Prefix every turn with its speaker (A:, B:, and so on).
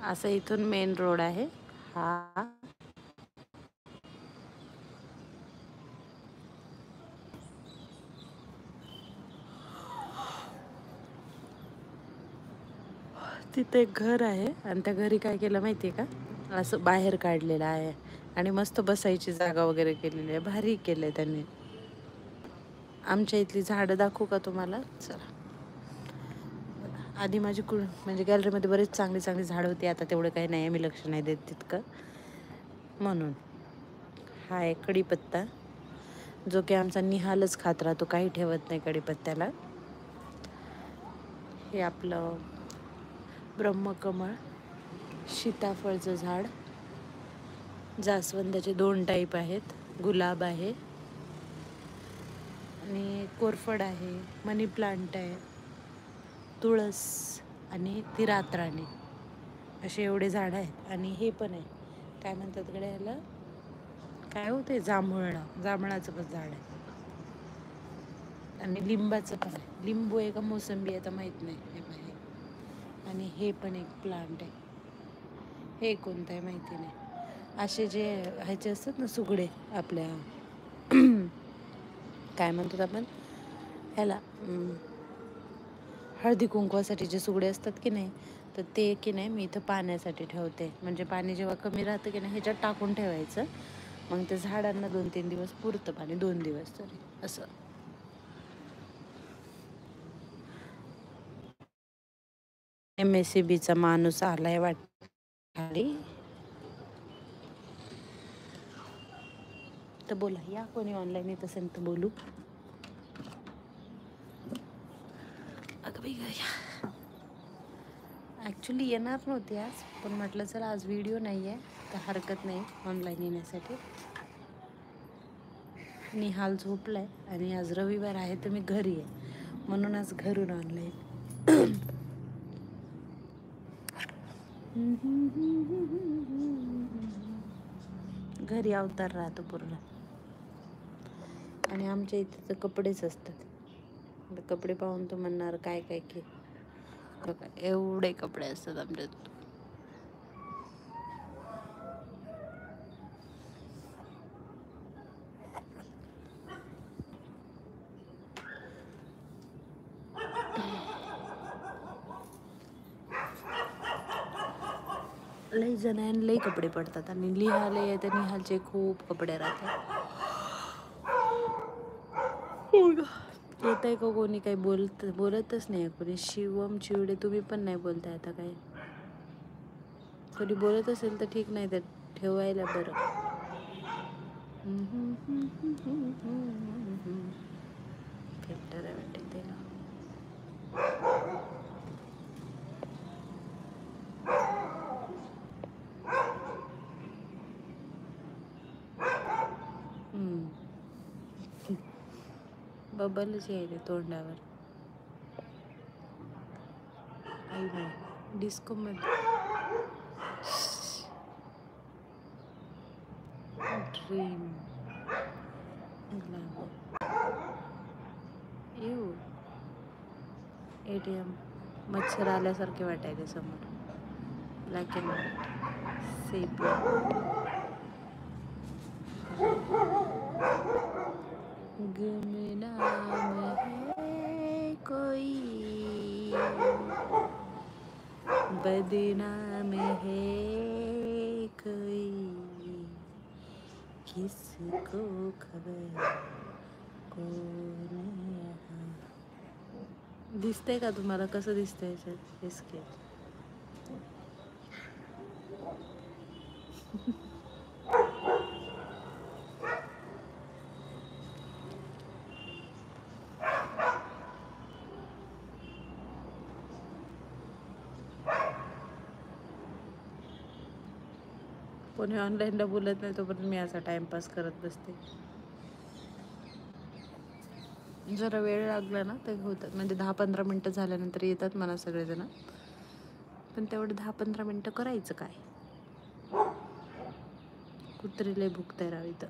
A: असं इथून main road आहे हा. तिथे एक घर आहे आणि त्या घरी काय केलं माहिती आहे का, असं बाहेर काढलेलं आहे आणि मस्त बसायची जागा वगैरे केलेली आहे. भारी केलंय त्यांनी. आमच्या इथली झाडं दाखवू का तुम्हाला? चला. आधी माझी म्हणजे गॅलरीमध्ये बरेच चांगली चांगली झाडं होती. आता तेवढं काही नाही, मी लक्ष नाही देत तितकं. म्हणून हा आहे कढीपत्ता, जो की आमचा निहालच खात राहतो, काही ठेवत नाही कढीपत्त्याला. हे आपलं ब्रह्मकमळ, सीताफळचं झाड, जास्वंदाचे 2 टाईप आहेत, गुलाब आहे आणि कोरफड आहे, मनी प्लांट आहे, तुळस आणि ती रातराणी, असे एवढे झाडं आहेत. आणि हे पण आहे, काय म्हणतात कडे ह्याला, काय होते, जांभळाचं पण झाड आहे आणि लिंबाचं पण आहे. लिंबू आहे का मोसंबी आहे तर माहीत नाही, हे पाहिजे. आणि हे पण एक प्लांट आहे, हे कोणतं आहे माहिती नाही. असे जे ह्याचे असतात ना सुगडे, आपल्या काय म्हणतात आपण ह्याला, हळदी कुंकवासाठी जे सुगडे असतात की नाही, तर ते की नाही मी इथं पाण्यासाठी ठेवते. म्हणजे पाणी जेव्हा कमी राहतं की नाही, ह्याच्यात टाकून ठेवायचं, मग ते झाडांना 2-3 दिवस पुरतं पाणी, 2 दिवस तरी असं. MSCBचा माणूस आलाय वाटत खाली, तर बोला, या कोणी ऑनलाईन येत असेल तर बोलू. अगं बाई या, ॲक्च्युली येणार नव्हती आज, पण म्हटलं चला आज व्हिडिओ नाही आहे तर हरकत नाही ऑनलाईन येण्यासाठी. निहाल झोपलाय आणि आज रविवार आहे तर मी घरी आहे, म्हणून आज घरून ऑनलाईन. घरी अवतार राहतो पूर्ण. आणि आमच्या इथे तर कपडेच असतात. कपडे पाहून तो म्हणणार काय काय की, बघा एवढे कपडे असतात आमच्यात. लई जण लई कपडे पडतात आणि लिहायला येते, निहालचे खूप कपडे राहतात. येत आहे का कोणी? काही बोलतच नाही कोणी. शिवम चिवडे तुम्ही पण नाही बोलताय आता काही. कोणी बोलत असेल तर ठीक, नाही तर ठेवायला बरं. फिल्टर आहे वाटते त्याला. बबलच यायले तोंडावर. आई नाही डिस्को मध्ये ड्रीम येऊ. ATM मच्छर आल्यासारखे वाटायले समोर. Black and white sepia. गुमनाम है कोई, बदनाम है कोई, किसको खबर कोण यहाँ. दिसतंय का तुम्हाला? कसं दिसतंय याच्यात स्केच? कोणी ऑनलाईनला बोलत नाही तोपर्यंत मी असा टाइमपास करत बसते. जरा वेळ लागला ना तर होतात, म्हणजे 10-15 मिनटं झाल्यानंतर येतात मला सगळेजण, पण तेवढं 10-15 मिनटं करायचं काय. कुत्रे लय भुकताय राव इथं.